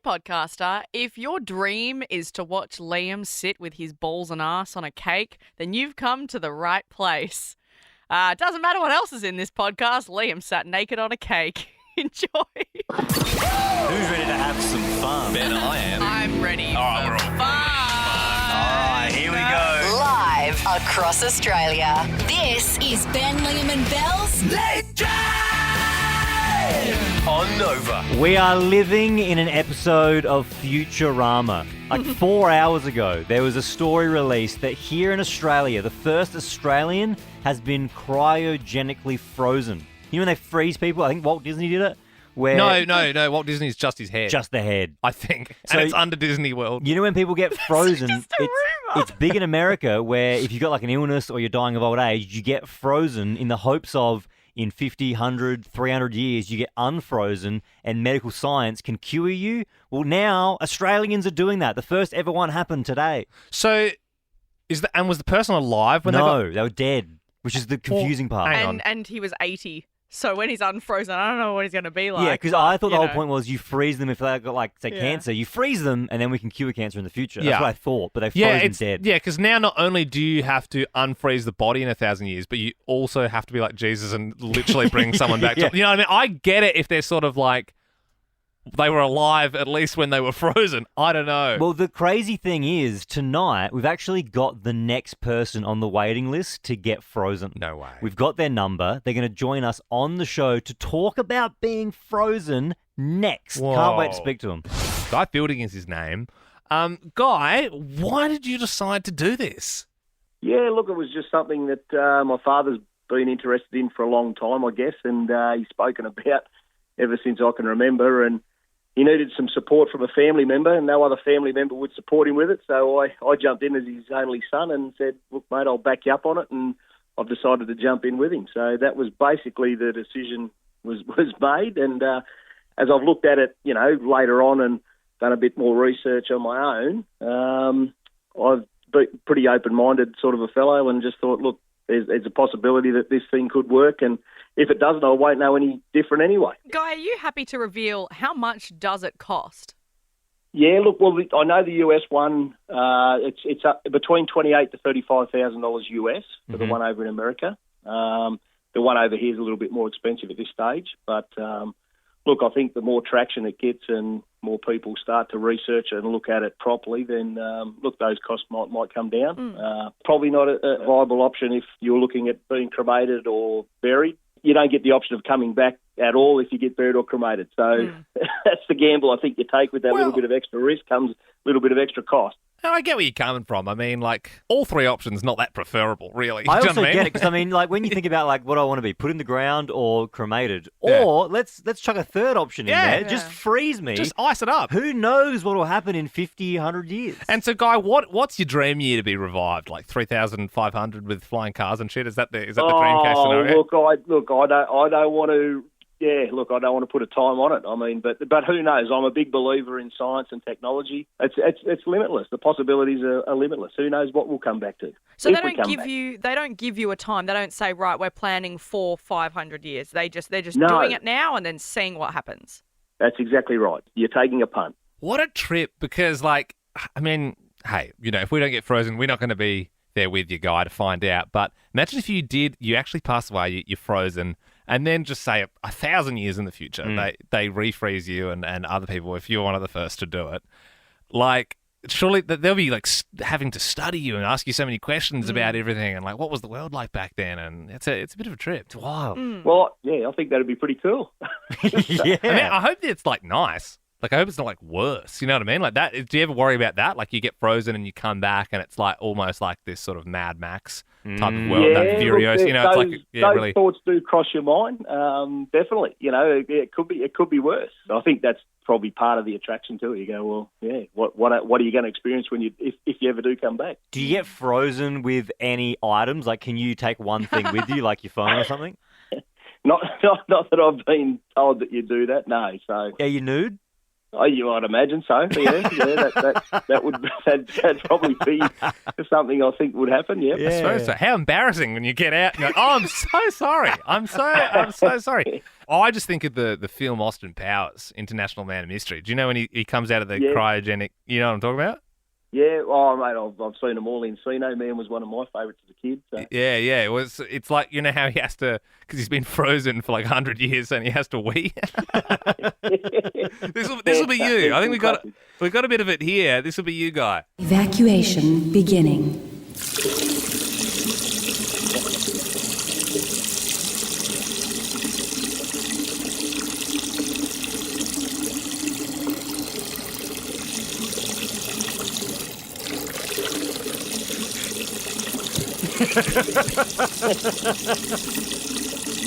podcaster, if your dream is to watch Liam sit with his balls and ass on a cake, then you've come to the right place. It doesn't matter what else is in this podcast, Liam sat naked on a cake. Enjoy. Who's ready to have some fun? Ben, I am. I'm ready for we're all fun. All right, here we go. Live across Australia. This is Ben, Liam and Belle's Late Drive! On Nova. We are living in an episode of Futurama. Like 4 hours ago, there was a story released that here in Australia, the first Australian has been cryogenically frozen. You know when they freeze people? I think Walt Disney did it. Where No. Walt Disney's just his head. Just the head. I think. So- And it's under Disney World. You know when people get frozen, just a rumour. it's big in America where if you've got like an illness or you're dying of old age, you get frozen in the hopes of in 50, 100, 300 years, you get unfrozen and medical science can cure you. Well, now Australians are doing that. The first ever one happened today. So, was the person alive when No, they were dead, which is the confusing part. hang on. And he was 80. So when he's unfrozen, I don't know what he's going to be like. Yeah, because I thought the whole know. point was you freeze them if they've got, like, say, cancer. You freeze them, and then we can cure cancer in the future. That's Yeah. what I thought, but they Yeah, frozen it's dead. Yeah, because now not only do you have to unfreeze the body in 1,000 years, but you also have to be like Jesus and literally bring someone back. Yeah. You know what I mean? I get it if they're sort of like they were alive at least when they were frozen. I don't know. Well, the crazy thing is, tonight, we've actually got the next person on the waiting list to get frozen. No way. We've got their number. They're going to join us on the show to talk about being frozen next. Can't wait to Whoa. speak to them. Guy Fielding is his name. Guy, why did you decide to do this? Yeah, look, it was just something that my father's been interested in for a long time, I guess, and he's spoken about ever since I can remember. And he needed some support from a family member, and no other family member would support him with it. So I jumped in as his only son and said, look, mate, I'll back you up on it. And I've decided to jump in with him. So that was basically the decision was made. And as I've looked at it, you know, later on and done a bit more research on my own, I've been pretty open-minded sort of a fellow and just thought, look, there's a possibility that this thing could work, and if it doesn't, I won't know any different anyway. Guy, are you happy to reveal how much does it cost? Yeah, look, well, I know the US one. It's up between $28,000 to $35,000 US for the one over in America. The one over here is a little bit more expensive at this stage, but look, I think the more traction it gets and more people start to research and look at it properly, then look, those costs might come down. Probably not a viable option if you're looking at being cremated or buried. You don't get the option of coming back at all if you get buried or cremated. So that's the gamble I think you take with that little bit of extra risk comes a little bit of extra cost. And I get where you're coming from. I mean, like, all three options not that preferable, really. I Do you also know what get it because I mean, like when you think about like what do I want to be, put in the ground or cremated, or let's chuck a third option in there, just freeze me. Just ice it up. Who knows what will happen in 50, 100 years? And so, Guy, what's your dream year to be revived? Like 3,500 with flying cars and shit? Is that the dream case scenario? I don't want to. Yeah, look, I don't want to put a time on it. I mean, but who knows? I'm a big believer in science and technology. It's limitless. The possibilities are limitless. Who knows what we'll come back to? So if they we don't come give back. they don't give you a time. They don't say, right, we're planning for 500 years. They're just No. doing it now and then seeing what happens. That's exactly right. You're taking a punt. What a trip, because, like, I mean, hey, you know, if we don't get frozen, we're not going to be there with you, Guy, to find out. But imagine if you actually pass away, you're frozen, and then just say 1,000 years in the future, they refreeze you and other people, if you're one of the first to do it. Like, surely they'll be, like, having to study you and ask you so many questions about everything and, like, what was the world like back then? And it's a bit of a trip. It's wild. Well, yeah, I think that'd be pretty cool. Yeah. I mean, I hope it's, like, nice. Like, I hope it's not, like, worse. You know what I mean? Like, that. Do you ever worry about that? Like, you get frozen and you come back and it's, like, almost like this sort of Mad Max type of world. That Furious, look, you know, those, it's like, yeah, those really. thoughts do cross your mind. Definitely, you know, it could be worse. I think that's probably part of the attraction to it. You go, well, yeah, what are you going to experience when if you ever do come back? Do you get frozen with any items? Like, can you take one thing with you, like your phone or something? Not that I've been told that you do that. No, so Are you nude? Oh, I'd imagine so. Yeah, that'd probably be something I think would happen. Yeah. I suppose so. How embarrassing when you get out and you're like, oh, I'm so sorry. I'm so sorry. Oh, I just think of the film Austin Powers, International Man of Mystery. Do you know when he comes out of the cryogenic? You know what I'm talking about? Yeah, oh mate, I've seen them all. Encino Man was one of my favourites as a kid. So. Yeah. It's like, you know how he has to, because he's been frozen for like 100 years and he has to wee. This will be you. I think we got a bit of it here. This will be you, Guy. Evacuation beginning.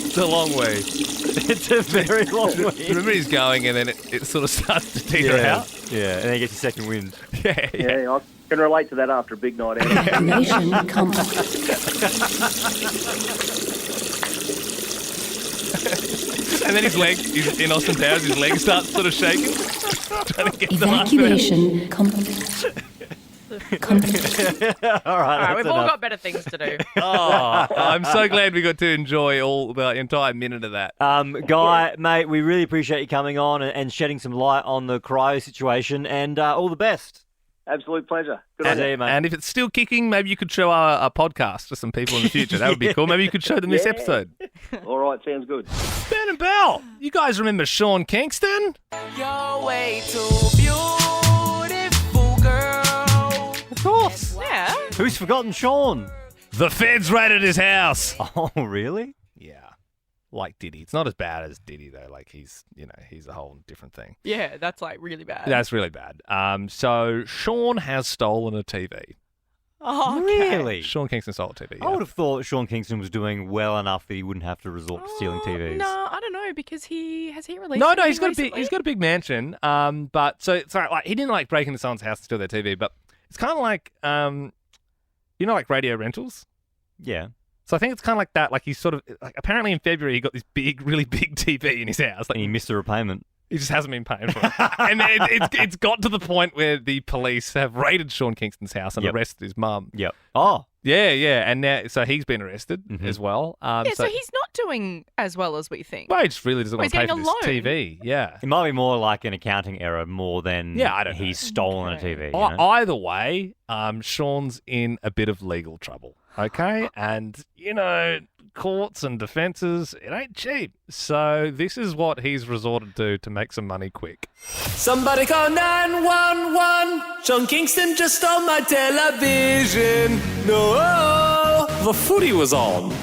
It's a long way. It's a very long way. Remember he's going and then it sort of starts to teeter out? Yeah, and then he gets his second wind. Yeah. I can relate to that after a big night out. Evacuation complete. And then his leg, in Austin Powers, his leg starts sort of shaking. Trying to get Evacuation complete. All right, We've all got better things to do. Oh, I'm so glad we got to enjoy all the entire minute of that. Guy, mate, we really appreciate you coming on and shedding some light on the cryo situation, and all the best. Absolute pleasure. Good on you. Mate. And if it's still kicking, maybe you could show our podcast to some people in the future. That would be cool. Maybe you could show them this episode. All right, sounds good. Ben and Belle, you guys remember Sean Kingston? You're way too beautiful, girl. Of course. Yeah. Who's forgotten Sean? The feds raided his house. Oh, really? Yeah. Like Diddy. It's not as bad as Diddy, though. Like, he's a whole different thing. Yeah, that's like really bad. That's really bad. So Sean has stolen a TV. Oh, okay. Really? Sean Kingston stole a TV. I would have thought Sean Kingston was doing well enough that he wouldn't have to resort to stealing TVs. No, I don't know because has he released? No, anything he's got a big mansion. But so sorry, like he didn't like break into someone's house to steal their TV, but it's kind of like like radio rentals. Yeah. So I think it's kind of like that. Like he's sort of like apparently in February he got this really big TV in his house. Like And he missed a repayment. he just hasn't been paying for it. And it's got to the point where the police have raided Sean Kingston's house and arrested his mum. Yep. Oh. Yeah. And now, so he's been arrested as well. so he's not doing as well as we think. Well, he just really doesn't want he's to pay for getting this a loan. TV. Yeah. It might be more like an accounting error more than I don't know. he's stolen a TV. you know? Either way, Sean's in a bit of legal trouble. Okay? And, courts and defences, it ain't cheap. So this is what he's resorted to make some money quick. Somebody call 911. Sean Kingston just stole my television. No, the footy was on.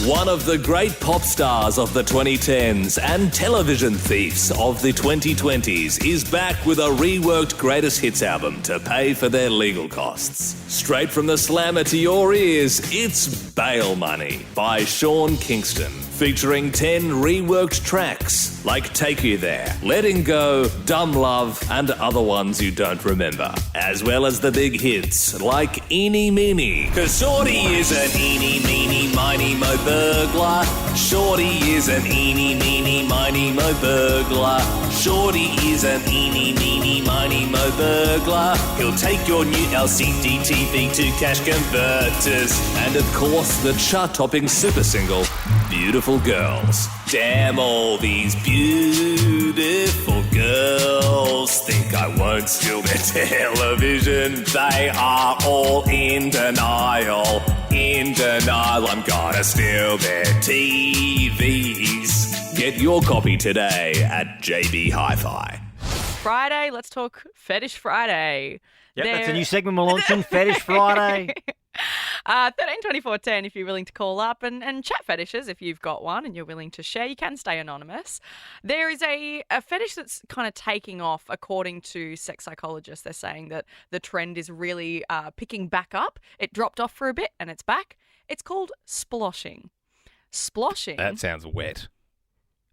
One of the great pop stars of the 2010s and television thieves of the 2020s is back with a reworked greatest hits album to pay for their legal costs. Straight from the slammer to your ears, it's Bail Money by Sean Kingston, featuring 10 reworked tracks like Take You There, Letting Go, Dumb Love, and other ones you don't remember, as well as the big hits like Eeny Meeny, 'cause Shorty is an eeny meeny miny mo burglar. Shorty is an eeny meeny miny mo burglar. Shorty is an eeny meeny miny mo burglar. He'll take your new LCD TV to cash converters, and of course the chart-topping super single Beautiful Girls. Damn, all these beautiful girls think I won't steal their television. They are all in denial. In denial, I'm gonna steal their TVs. Get your copy today at JB Hi-Fi. Friday, let's talk Fetish Friday. Yep, that's a new segment we're launching, Fetish Friday. 132410 if you're willing to call up and chat fetishes if you've got one and you're willing to share. You can stay anonymous. There is a fetish that's kind of taking off according to sex psychologists. They're saying that the trend is really picking back up. It dropped off for a bit and it's back. It's called sploshing. Sploshing. That sounds wet.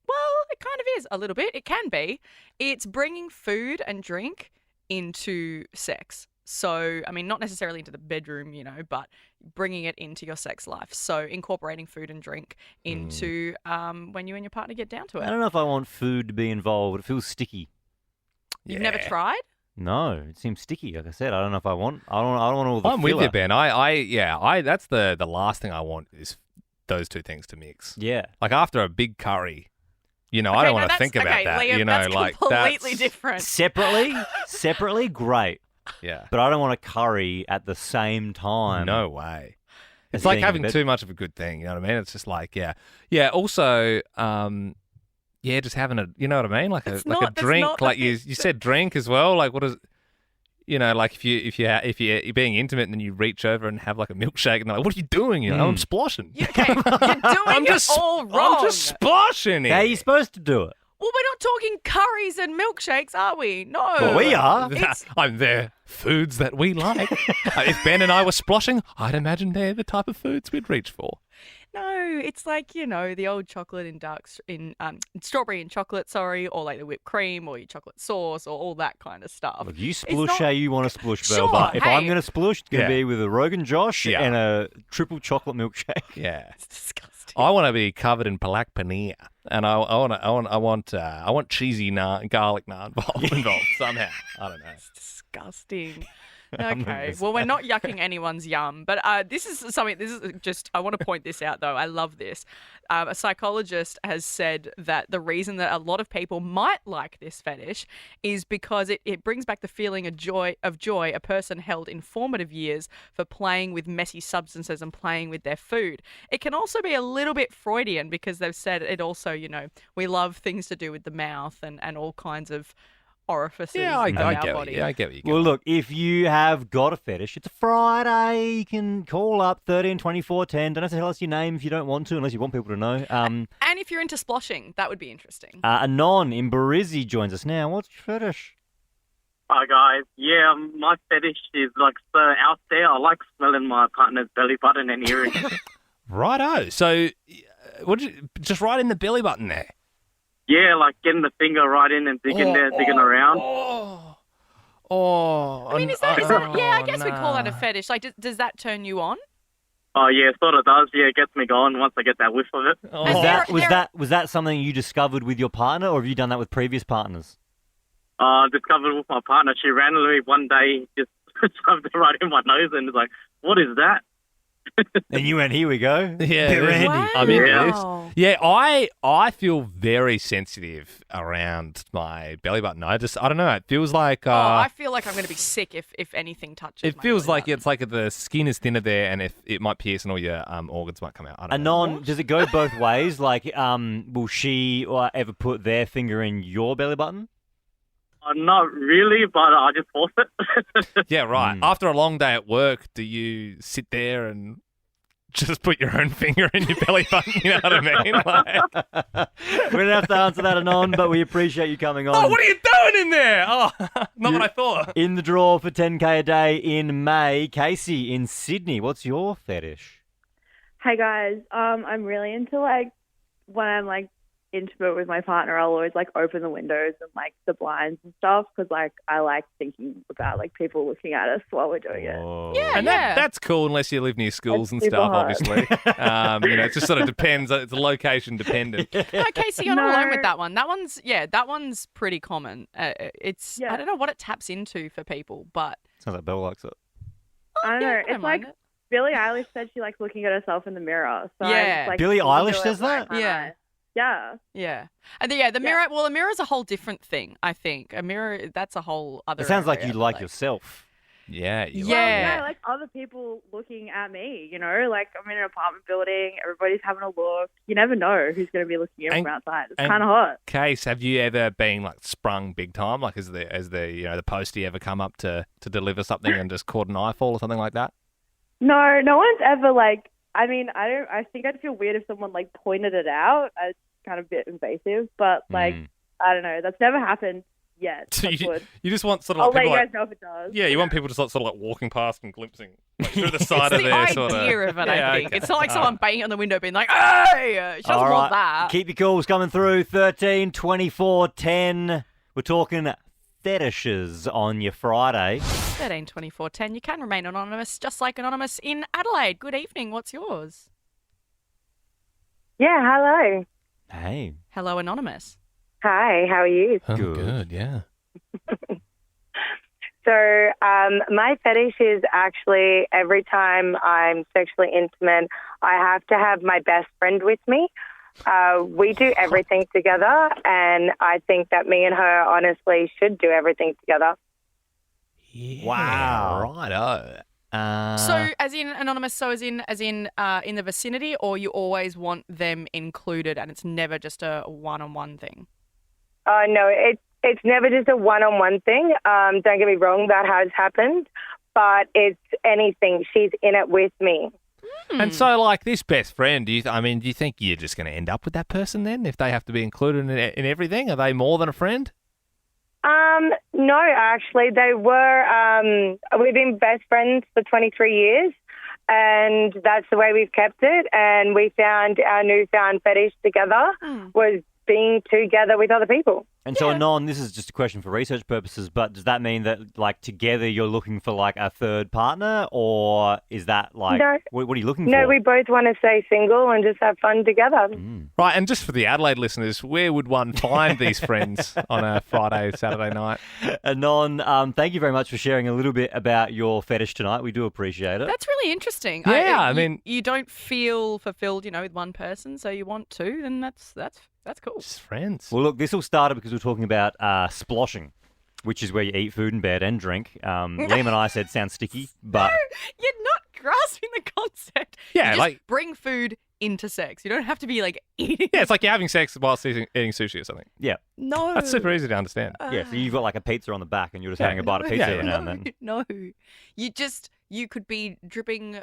Well, it kind of is a little bit. It can be. It's bringing food and drink into sex. So, I mean, not necessarily into the bedroom, but bringing it into your sex life. So, incorporating food and drink into when you and your partner get down to it. I don't know if I want food to be involved. It feels sticky. You've never tried? No, it seems sticky. Like I said, I don't know if I want. I don't want all the I'm with filler. you, Ben. I that's the last thing I want is those two things to mix. Yeah. Like after a big curry, I don't Okay, want no, to think about okay, that. Liam, that's like completely that's, different. Separately, great. Yeah. But I don't want a curry at the same time. No way. as It's like being in having bed. too much of a good thing. You know what I mean? It's just like, yeah. Also, just having a, you know what I mean? Like That's a not drink. the Like thing. you said, drink as well. Like what is? Like if you're being intimate and then you reach over and have like a milkshake and they're like, what are you doing? I'm sploshing. Okay, you're doing it all wrong. I'm just sploshing it. How are you supposed to do it? Well, we're not talking curries and milkshakes, are we? No. Well, we are. I'm there. Foods that we like. If Ben and I were sploshing, I'd imagine they're the type of foods we'd reach for. No, it's like, the old chocolate in strawberry and chocolate, or like the whipped cream or your chocolate sauce or all that kind of stuff. Look, you It's splush not- how you want to splush, Belle. Sure, But if I'm hey. going to splush, it's going to Yeah. be with a Rogan Josh Yeah. and a triple chocolate milkshake. Yeah. It's disgusting. I want to be covered in black paneer, and I want cheesy naan, garlic naan involved somehow. I don't know. It's disgusting. I'm Okay. nervous. Well, we're not yucking anyone's yum, but this is something. This is just. I want to point this out, though. I love this. A psychologist has said that the reason that a lot of people might like this fetish is because it brings back the feeling of joy a person held in formative years for playing with messy substances and playing with their food. It can also be a little bit Freudian because they've said it also. We love things to do with the mouth and all kinds of orifices Yeah, I of our get body. it. Yeah, I get what you're Well, going. look, if you have got a fetish, it's a Friday. You can call up 13 24 10. Don't have to tell us your name if you don't want to, unless you want people to know. And if you're into sploshing, that would be interesting. Anon in Barizzi joins us now. What's your fetish? Hi guys, yeah, my fetish is like so out there. I like smelling my partner's belly button and earring. Righto. So, just right in the belly button there? Yeah, like getting the finger right in and digging around. I mean, is that yeah, I guess we'd call that a fetish. Like, does that turn you on? Oh yeah, it sort of does. Yeah, it gets me going once I get that whiff of it. Was that something you discovered with your partner, or have you done that with previous partners? Discovered with my partner. She randomly one day just shoved it right in my nose and was like, "What is that?" And you went, here we go. Yeah, Bit randy. I'm into Wow. this. Yeah, I feel very sensitive around my belly button. I don't know. It feels like I feel like I'm going to be sick if anything touches. it my feels belly like button. it's like the skin is thinner there, and if it might pierce and all your organs might come out. I don't know. Anon, does it go both ways? Like, will she ever put their finger in your belly button? Not really, but I just force it. Yeah, right. After a long day at work, do you sit there and just put your own finger in your belly button? You know what I mean? Like, We don't have to answer that, Anon, but we appreciate you coming on. oh, what are you doing in there? Oh, not what I thought. In the draw for 10K a day in May, Casey in Sydney. What's your fetish? Hey guys, I'm really into when I'm intimate with my partner, I'll always open the windows and the blinds and stuff because I like thinking about people looking at us while we're doing it. Oh. Yeah, And that's cool unless you live near schools That's and super stuff, hot. obviously. It just sort of depends. It's location dependent. No, Casey, you're not alone with No. that one. That one's pretty common. It's Yeah. I don't know what it taps into for people, but Sounds like Belle likes it. I don't yeah, know. I don't It's mind it. Billie Eilish said she likes looking at herself in the mirror. So Yeah. I just, Billie listen Eilish to it says when I that? kinda- Yeah. Yeah. Yeah, and the mirror. Well, a mirror's a whole different thing. I think a mirror. That's a whole other. It sounds like area, you like but, yourself. Yeah. You Yeah. Like Well, no, other people looking at me, I'm in an apartment building, everybody's having a look. You never know who's going to be looking in And- from outside. It's and- kind of hot. Case, have you ever been sprung big time? Has the postie ever come up to deliver something and just caught an eyefall or something like that? No one's ever I think I'd feel weird if someone pointed it out. It's kind of a bit invasive, but I don't know. That's never happened yet. So Touch wood. you just want sort of I'll let people you guys know if it does. yeah, you want people to sort of walking past and glimpsing through the side It's of the their idea sort of it. I Yeah, think okay. it's not like someone banging on the window, being like, "Hey!" She doesn't All want right, that. keep your calls coming through. 13 24 10. We're talking fetishes on your Friday. 13 24 10. You can remain anonymous, just like Anonymous in Adelaide. Good evening. What's yours? Yeah, hello. Hey. Hello, Anonymous. Hi, how are you? Oh, Good. good, yeah. My fetish is actually every time I'm sexually intimate, I have to have my best friend with me. We do everything together, and I think that me and her honestly should do everything together. Yeah, Wow. Righto. So, as in anonymous, so as in in the vicinity, or you always want them included, and it's never just a one-on-one thing. No, it's never just a one-on-one thing. Don't get me wrong, that has happened, but it's anything. She's in it with me. And so, like, this best friend, do you think you're just going to end up with that person then if they have to be included in everything? Are they more than a friend? No, actually, they were. We've been best friends for 23 years, and that's the way we've kept it. And we found our newfound fetish together was being together with other people. And so, Anon, this is just a question for research purposes, but does that mean that, like, together you're looking for, like, a third partner, or is that, like, No. what are you looking for? No, we both want to stay single and just have fun together. Right, and just for the Adelaide listeners, where would one find these friends on a Friday, Saturday night? Anon, thank you very much for sharing a little bit about your fetish tonight. We do appreciate it. That's really interesting. Yeah, I mean, you don't feel fulfilled, with one person, so you want to, then that's cool. Just friends. Well, look, this all started because we were talking about sploshing, which is where you eat food in bed and drink. Liam and I said sounds sticky, but... No, you're not grasping the concept. Yeah, you just like... bring food into sex. You don't have to be, like, eating. Yeah, it's like you're having sex whilst eating sushi or something. Yeah. No. That's super easy to understand. Yeah, so you've got, like, a pizza on the back and you're just having a bite of pizza every now and then. No. You could be dripping,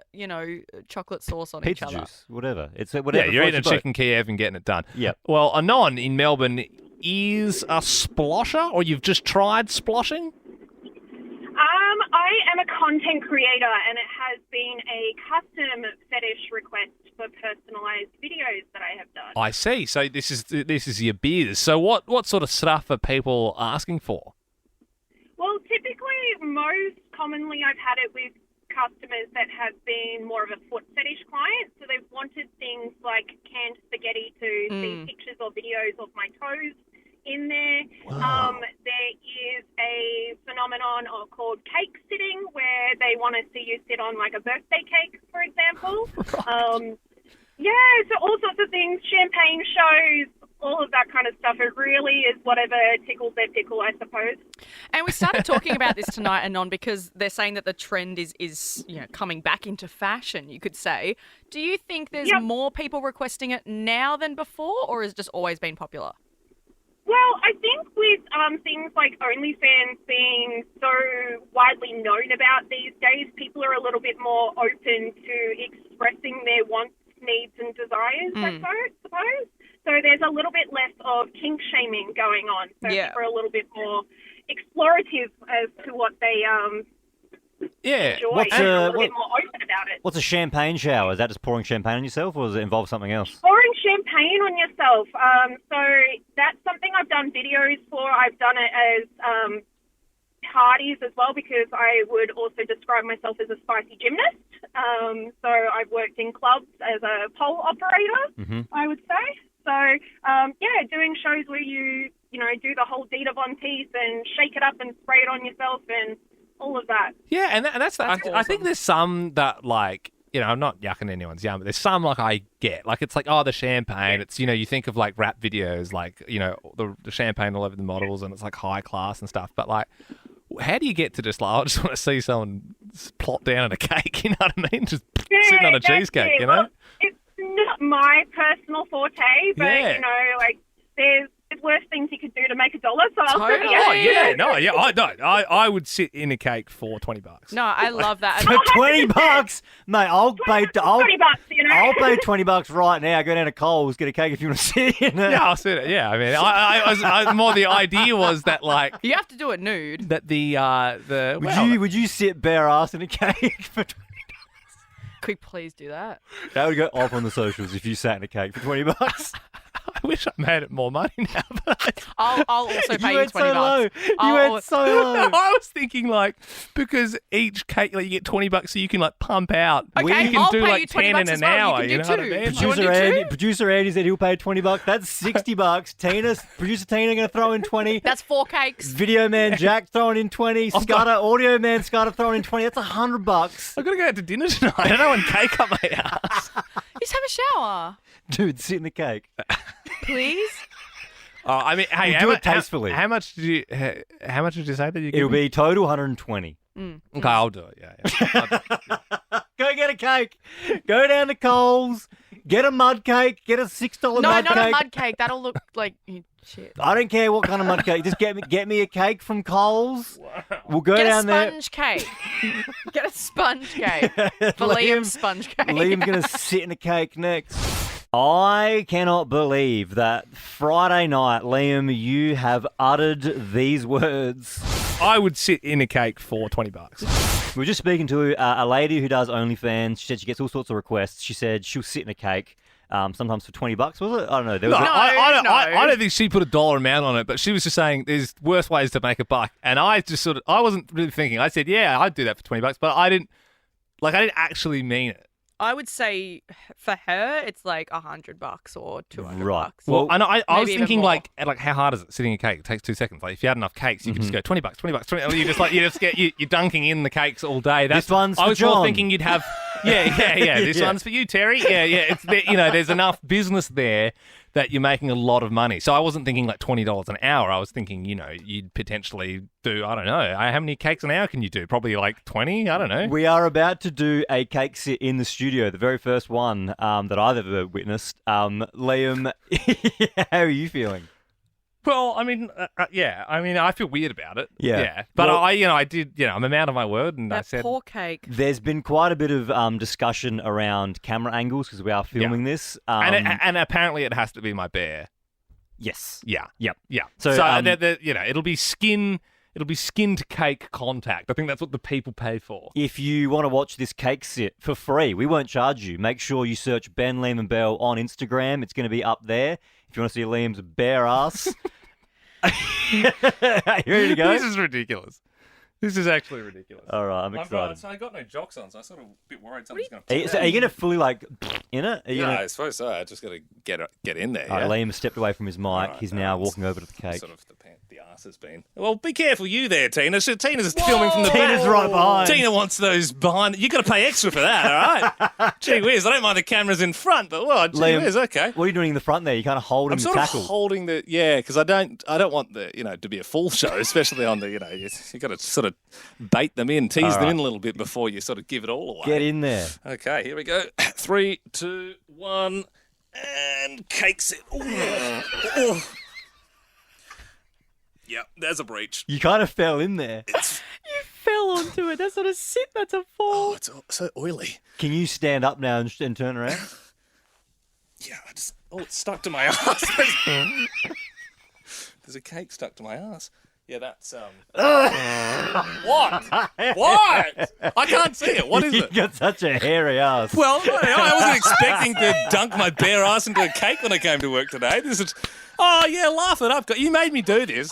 chocolate sauce on each Pizza other. juice, whatever. It's whatever. Yeah, you're eating a floats your boat. chicken Kiev and getting it done. Yep. Well, Anon in Melbourne is a splosher, or you've just tried sploshing? I am a content creator, and it has been a custom fetish request for personalised videos that I have done. I see. So this is your biz. So what sort of stuff are people asking for? Well, typically, most commonly, I've had it with customers that have been more of a foot fetish client. So they've wanted things like canned spaghetti to see pictures or videos of my toes in there. Wow. There is a phenomenon called cake sitting, where they want to see you sit on like a birthday cake, for example. Right. So all sorts of things, champagne shows, all of that kind of stuff. It really is whatever tickles their pickle, I suppose. And we started talking about this tonight, Anon, because they're saying that the trend is coming back into fashion, you could say. Do you think there's more people requesting it now than before, or has it just always been popular? Well, I think with things like OnlyFans being so widely known about these days, people are a little bit more open to expressing their wants, needs and desires, I suppose. So there's a little bit less of kink shaming going on. So people are a little bit more explorative as to what they enjoy, and a little bit more open about it. What's a champagne shower? Is that just pouring champagne on yourself, or does it involve something else? Pouring champagne on yourself. So that's something I've done videos for. I've done it as parties as well, because I would also describe myself as a spicy gymnast. So I've worked in clubs as a pole operator, I would say. So, doing shows where you do the whole Dita Von Teeth and shake it up and spray it on yourself and all of that. Yeah, and that's awesome. I think there's some that, like, I'm not yucking anyone's yum, but there's some, like, I get. Like, it's like, the champagne. It's, you think of, like, rap videos, like, the champagne all over the models, and it's, like, high class and stuff. But, like, how do you get to just, like, I just want to see someone plop down in a cake, you know what I mean? Just sitting on a cheesecake, Well, it's not my personal forte, but, there's worse things you could do to make $1, so I'll say I would sit in a cake for $20. No, I love that. For $20, mate, I'll pay. $20, I'll pay $20 right now. Go down to Coles, get a cake if you want to sit in it. Yeah, I'll sit it. Yeah, I mean, I more the idea was that, like, you have to do it nude. that Would you sit bare ass in a cake for $20? Could you please do that? That would go off on the socials if you sat in a cake for $20. I wish I made it more money now. But I'll also pay you went 20 so low. bucks. You went so low. I was thinking like because each cake like you get $20 so you can like pump out. Okay, you can I'll do pay like you 20 10 in bucks as an well. hour. You can do know what I two. mean? Do you wanna Producer Andy said he'll pay $20. That's $60. Producer Tina going to throw in 20. That's 4 cakes. Video man Jack throwing in 20. Scudda, audio man Scudda throwing in 20. That's $100. I've got to go out to dinner tonight. I don't want cake on my ass. Just have a shower, Dude, sit in the cake. please. Oh, I mean, hey, We'll do it tastefully. How much did you say that you? It'll be total 120. Okay, I'll do it. Yeah. Go get a cake. Go down to Coles. Get a mud cake. Get a $6 No, mud not cake. a mud cake. That'll look like shit. I don't care what kind of mud cake. Just get me a cake from Coles. We'll go Get a down there. sponge cake. Get a sponge cake for Liam's sponge cake. Liam's going to sit in a cake next. I cannot believe that Friday night, Liam, you have uttered these words. I would sit in a cake for $20. We were just speaking to a lady who does OnlyFans. She said she gets all sorts of requests. She said she'll sit in a cake, sometimes for $20. Was it? I don't know. There was I don't think she put a dollar amount on it, but she was just saying there's worse ways to make a buck. And I just I wasn't really thinking. I said, yeah, I'd do that for $20, but I didn't actually mean it. I would say for her, it's like $100 or $200. Right. Well, I know. I was Maybe even thinking more. like how hard is it sitting in a cake? It takes 2 seconds. Like if you had enough cakes, you could just go $20, $20. You just get you're dunking in the cakes all day. This one's for I was John. more thinking you'd have. Yeah. This one's for you, Terry. Yeah. It's there's enough business there that you're making a lot of money. So I wasn't thinking like $20 an hour. I was thinking you'd potentially do I don't know how many cakes an hour can you do? Probably like 20. I don't know. We are about to do a cake sit in the studio, the very first one that I've ever witnessed. Liam, how are you feeling? Well, I mean, I feel weird about it. Yeah. But Well- I did, I'm a man of my word, and I That said, poor cake. There's been quite a bit of discussion around camera angles because we are filming this. and apparently it has to be my bear. Yes. Yeah. Yep. Yeah. So, So, it'll be skin to cake contact. I think that's what the people pay for. If you want to watch this cake sit for free, we won't charge you. Make sure you search Ben, Liam and Belle on Instagram. It's going to be up there. If you want to see Liam's bare ass. You ready to go? This is ridiculous. This is actually ridiculous. All right, I'm excited. I got no jocks on, so I'm sort of a bit worried something's going Are you going to fully in it? Are you Yeah, gonna... I suppose so. I just got to get in there. All right, yeah? Liam has stepped away from his mic. All right, He's no, now it's walking over to the cake. Sort of the arse has been. Well, be careful you there, Tina. So Tina's filming from the Tina's back. right behind. Tina wants those behind. You got to pay extra for that, all right? Gee whiz, I don't mind the cameras in front, but well, gee Liam, whiz, okay. What are you doing in the front there? You kind of hold him I'm and sort tackle. of holding because I don't want the to be a full show, especially on the you got to sort of bait them in, tease them right. in a little bit before you sort of give it all away. Get in there. Okay, here we go. 3, 2, 1, and cakes it. Ooh. Yep, there's a breach. You kind of fell in there. You fell onto it. That's not a sit. That's a fall. Oh, it's so oily. Can you stand up now and turn around? Yeah, it's stuck to my ass. There's a cake stuck to my ass. Yeah, that's What? What? I can't see it. What is You it? got such a hairy ass. Well, I wasn't expecting to dunk my bare ass into a cake when I came to work today. This is, laugh it up. You made me do this.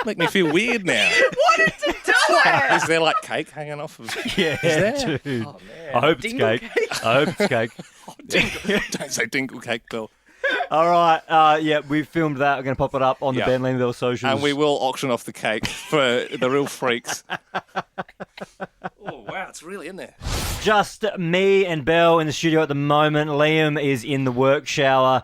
Make me feel weird now. Why did you do it? Is there like cake hanging off of? Yeah, there? dude. Oh, man. I hope it's Dingle cake. I hope it's cake. Don't say dingle cake, Bill. All right. Yeah, we've filmed that. We're going to pop it up on the Yeah. Ben Lane socials. And we will auction off the cake for the real freaks. Oh, wow, it's really in there. Just me and Belle in the studio at the moment. Liam is in the work shower.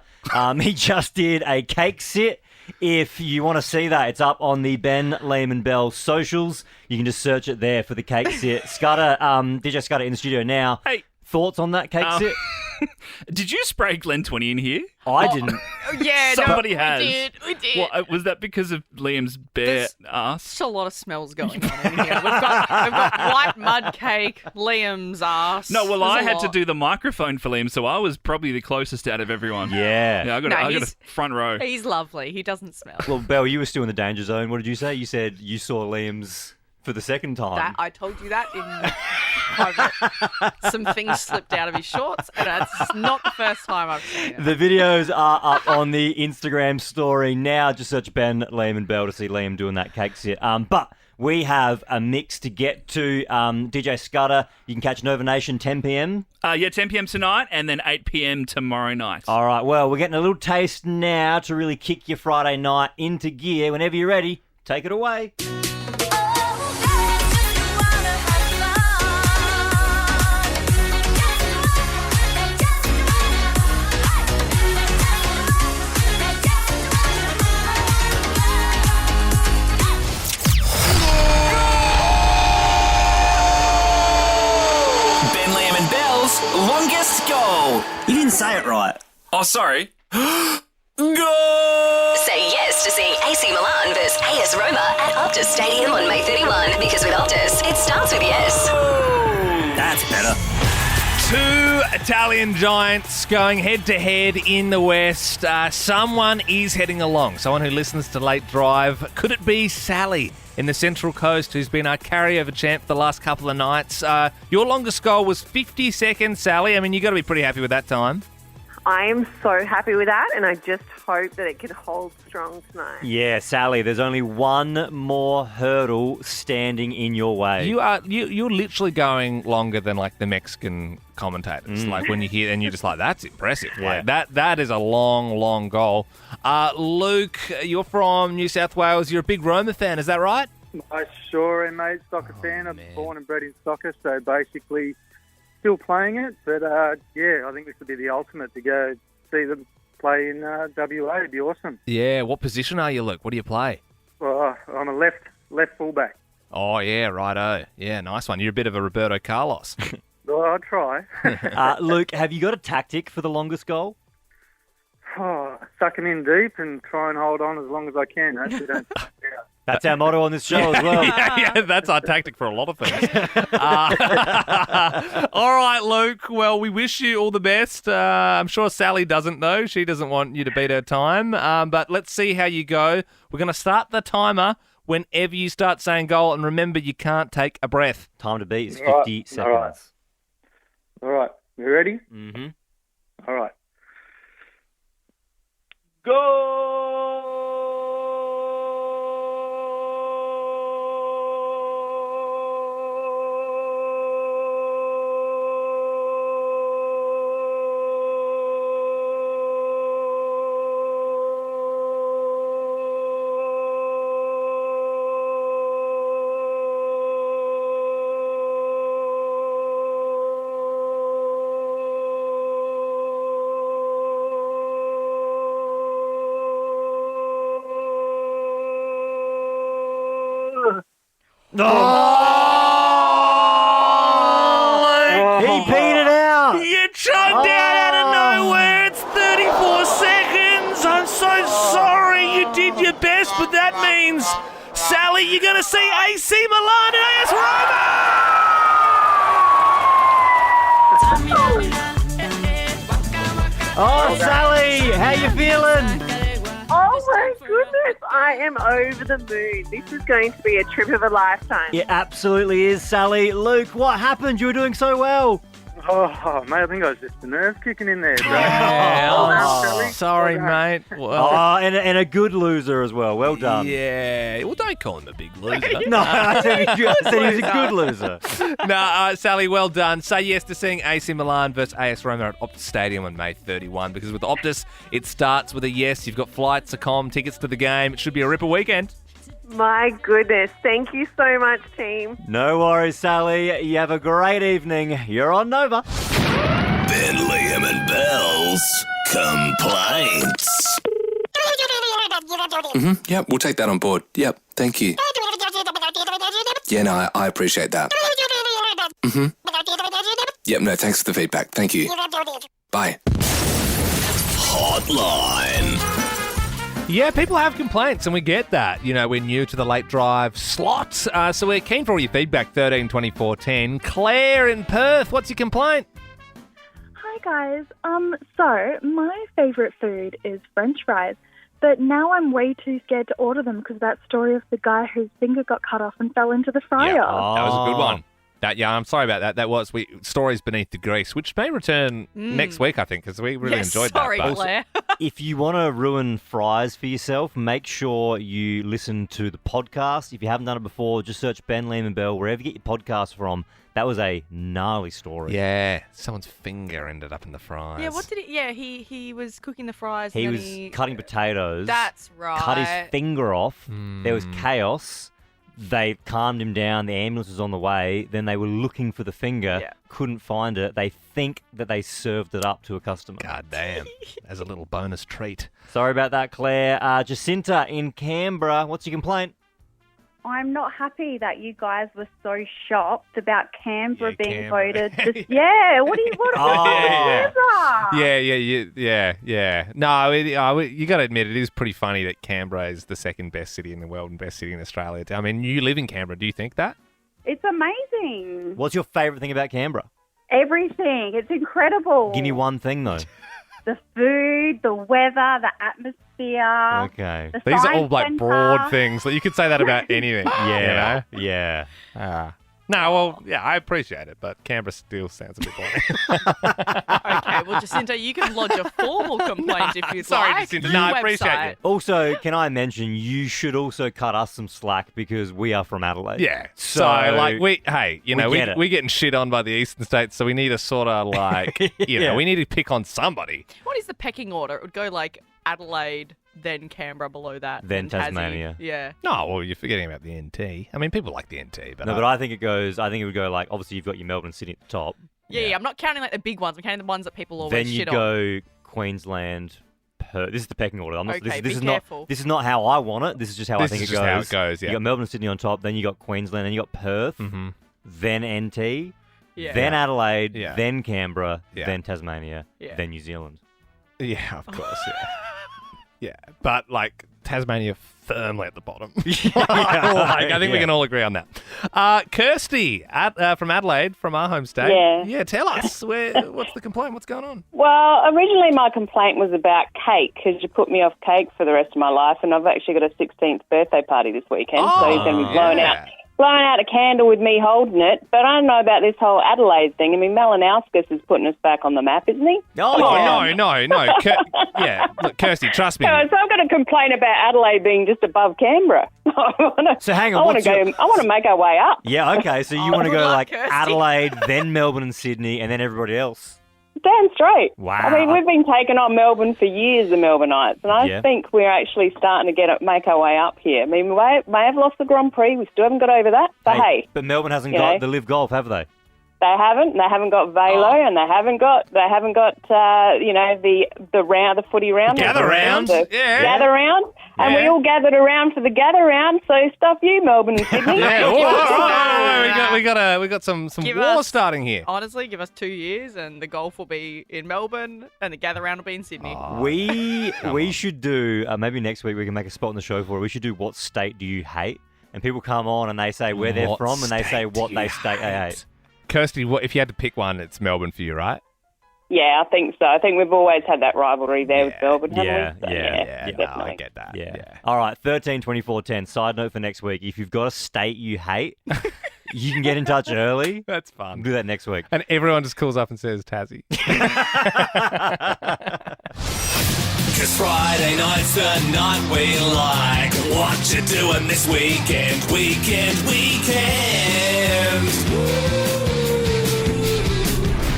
He just did a cake sit. If you want to see that, it's up on the Ben, Liam and Belle socials. You can just search it there for the cake sit. Scudda, DJ Scudda in the studio now. Hey. Thoughts on that cake sit? Did you spray Glen 20 in here? I didn't. Yeah, Somebody no, has. We did. What, was that because of Liam's bare ass? There's a lot of smells going on in here. We've got white mud cake, Liam's ass. No, well, There's I a had to lot. do the microphone for Liam, so I was probably the closest out of everyone. Yeah. Yeah, I got a he's- front row. He's lovely. He doesn't smell. Well, Belle, you were still in the danger zone. What did you say? You said you saw Liam's for the second time. That I told you that in Some things slipped out of his shorts, and it's not the first time I've seen it. The videos are up on the Instagram story now. Just search Ben, Liam and Belle to see Liam doing that cake sit. But we have a mix to get to. DJ Scudda, you can catch Nova Nation 10 p.m. 10 p.m. tonight and then 8 p.m. tomorrow night. All right, well, we're getting a little taste now to really kick your Friday night into gear. Whenever you're ready, take it away. Longest goal. You didn't say it right. Oh, sorry. Goal! Say yes to seeing AC Milan versus AS Roma at Optus Stadium on May 31, because with Optus, it starts with yes. That's better. Two Italian giants going head-to-head in the West. Someone is heading along. Someone who listens to Late Drive. Could it be Sally in the Central Coast, who's been our carryover champ for the last couple of nights? Your longest goal was 50 seconds, Sally. I mean, you got to be pretty happy with that time. I am so happy with that, and I just hope that it can hold strong tonight. Yeah, Sally, there's only one more hurdle standing in your way. You're literally going longer than like the Mexican commentators. Like when you hear, and you're just like, that's impressive. Yeah. Like that is a long goal. Luke, you're from New South Wales. You're a big Roma fan, is that right? I sure am, mate. Soccer fan. I'm born and bred in soccer, so basically still playing it. But yeah, I think this would be the ultimate to go see them play in WA. It'd be awesome. Yeah. What position are you, Luke? What do you play? Well, I'm a left fullback. Oh yeah, righto. Yeah, nice one. You're a bit of a Roberto Carlos. Well, I'll try. Luke, have you got a tactic for the longest goal? Oh, suck 'em in deep and try and hold on as long as I can. Actually, don't. That's our motto on this show as well. yeah, that's our tactic for a lot of things. All right, Luke. Well, we wish you all the best. I'm sure Sally doesn't know. She doesn't want you to beat her time. But let's see how you go. We're going to start the timer whenever you start saying goal. And remember, you can't take a breath. Time to beat is 50 seconds. All right. You ready? Mm-hmm. All right. Go! He peed it out. You chugged out of nowhere. It's 34 seconds. I'm so sorry. You did your best, but that means, Sally, you're going to see AC Milan and AS Roma. Oh, Sally, how you feeling? Oh my goodness, I am over the moon. This is going to be a trip of a lifetime. It absolutely is, Sally. Luke, what happened? You were doing so well. Oh, mate, I think I was just the nerves kicking in there. Sorry, mate. And a good loser as well. Well done. Yeah. Well, don't call him a big loser. No, I said he was a good loser. No, Sally, well done. Say yes to seeing AC Milan versus AS Roma at Optus Stadium on May 31, because with Optus, it starts with a yes. You've got flights, accom, tickets to the game. It should be a ripper weekend. My goodness. Thank you so much, team. No worries, Sally. You have a great evening. You're on Nova. Ben, Liam and Belle's complaints. Yep, we'll take that on board. Yep, thank you. Yeah, no, I appreciate that. Yep, no, thanks for the feedback. Thank you. Bye. Hotline. Yeah, people have complaints, and we get that. You know, we're new to the Late Drive slot, so we're keen for all your feedback, 13 24 10. Claire in Perth, what's your complaint? Hi, guys. So my favourite food is French fries, but now I'm way too scared to order them because of that story of the guy whose finger got cut off and fell into the fryer. That was a good one. I'm sorry about that. That was Stories Beneath the Grease, which may return next week, I think, because we really enjoyed sorry, that. Claire. If you want to ruin fries for yourself, make sure you listen to the podcast. If you haven't done it before, just search Ben, Liam and Belle, wherever you get your podcast from. That was a gnarly story. Yeah, someone's finger ended up in the fries. Yeah, what did he... Yeah, he was cooking the fries. He and was then cutting potatoes. That's right. Cut his finger off. There was chaos. They calmed him down. The ambulance was on the way. Then they were looking for the finger. Couldn't find it. They think that they served it up to a customer. God damn. As a little bonus treat. Sorry about that, Claire. Jacinta in Canberra. What's your complaint? I'm not happy that you guys were so shocked about Canberra being Canberra. voted. What Yeah. No, you got to admit, it is pretty funny that Canberra is the second best city in the world and best city in Australia. I mean, you live in Canberra. Do you think that? It's amazing. What's your favourite thing about Canberra? Everything. It's incredible. Give me one thing, though. The food, the weather, the atmosphere. Okay. The These are all science like centre. broad things. Like, you could say that about anything. Yeah. You know? Yeah. No, well, yeah, I appreciate it, but Canberra still sounds a bit boring. Okay, well, Jacinta, you can lodge a formal complaint if you'd sorry, like. Jacinta. No, I appreciate Website. you. Also, can I mention, you should also cut us some slack because we are from Adelaide. Yeah. So, like, we're getting shit on by the eastern states, so we need to sort of, like, we need to pick on somebody. What is the pecking order? It would go like Adelaide, then Canberra below that, Then Tassie. Tasmania. Yeah. No, well, you're forgetting about the NT. I mean, people like the NT, but No, but I think it would go like, obviously you've got your Melbourne City at the top. Yeah, I'm not counting like the big ones. I'm counting the ones that people always Then you shit on. go Queensland, Perth. This is the pecking order. I'm not, Okay, this be is careful. not. This is not how I want it. This is just how I This think is it just goes. how it goes, yeah. You got Melbourne, Sydney on top. Then you got Queensland. Then you got Perth. Mhm. Then NT. Yeah. Then Adelaide. Yeah. Then Canberra. Yeah. Then Tasmania. Yeah. Then New Zealand. Yeah, of course, yeah. Yeah, but, like, Tasmania firmly at the bottom. I think we can all agree on that. Kirsty from Adelaide, from our home state. Yeah. Tell us, what's the complaint? What's going on? Well, originally my complaint was about cake because you put me off cake for the rest of my life, and I've actually got a 16th birthday party this weekend, so he's going to be blowing out a candle with me holding it. But I don't know about this whole Adelaide thing. I mean, Malinauskas is putting us back on the map, isn't he? No. Look, Kirsty, trust me. So I've got to complain about Adelaide being just above Canberra. So hang on. I want to make our way up. Yeah, okay. So you want to go luck, like Kirsty. Adelaide, then Melbourne and Sydney, and then everybody else. Damn straight. Wow. I mean, we've been taking on Melbourne for years, the Melbourneites, and I think we're actually starting to make our way up here. I mean, we may have lost the Grand Prix. We still haven't got over that. But hey, But Melbourne hasn't got the Live Golf, have they? they haven't. They haven't got Velo, and they haven't got the footy round. Gather round. The Yeah. Gather round. And we all gathered around for the gather round, so stuff you, Melbourne and Sydney. We got some Give war us- starting here. Honestly, give us 2 years and the golf will be in Melbourne and the gather round will be in Sydney. We should do, maybe next week we can make a spot in the show for it. We should do What State Do You Hate? And people come on and they say where they're What from and they say state what do they you state they hate. Kirsty, if you had to pick one, it's Melbourne for you, right? Yeah, I think so. I think we've always had that rivalry there with Melbourne, haven't Yeah, we? So, yeah. definitely. I get that. Yeah. All right, 13 24 10. Side note for next week. If you've got a state you hate, you can get in touch early. That's fun. We'll do that next week. And everyone just calls up and says Tassie. Cause Friday night's the night we like. What you doing this weekend?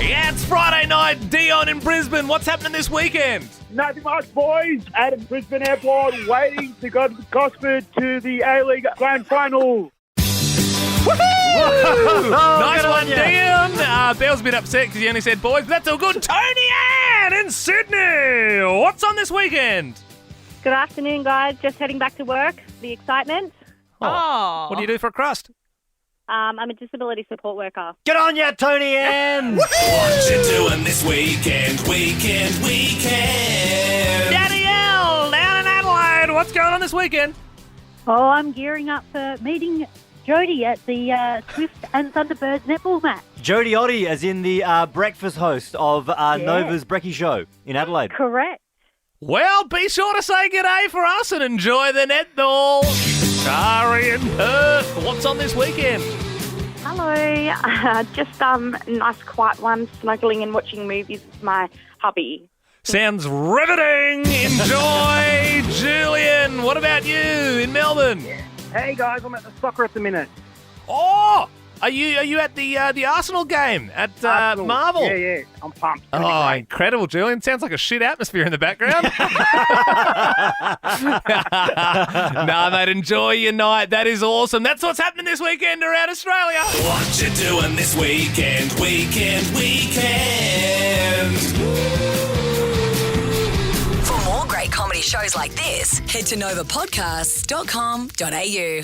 Yeah, it's Friday night. Dion in Brisbane. What's happening this weekend? Nothing much, boys. At Brisbane Airport, waiting to go to Gosford to the A-League Grand Final. Nice one, Dion. Belle's a bit upset because he only said boys, but that's all good. Tony Ann in Sydney. What's on this weekend? Good afternoon, guys. Just heading back to work. The excitement. What do you do for a crust? I'm a disability support worker. Get on ya, Tony Ann. What you doing this weekend? Danielle down in Adelaide. What's going on this weekend? Oh, I'm gearing up for meeting Jodie at the Swift and Thunderbirds netball match. Jodie Oddie, as in the breakfast host of Nova's Brekkie Show in Adelaide. Correct. Well, be sure to say g'day for us and enjoy the netball. Shari in Perth. What's on this weekend? Hello. Just nice quiet one, snuggling and watching movies with my hubby. Sounds riveting. Enjoy. Julian, what about you in Melbourne? Hey guys, I'm at the soccer at the minute. Oh, are you at the Arsenal game at Arsenal. Marvel? Yeah, I'm pumped. Oh, incredible, Julian. Sounds like a shit atmosphere in the background. Nah, mate, enjoy your night. That is awesome. That's what's happening this weekend around Australia. What you doing this weekend? For more great comedy shows like this, head to novapodcasts.com.au.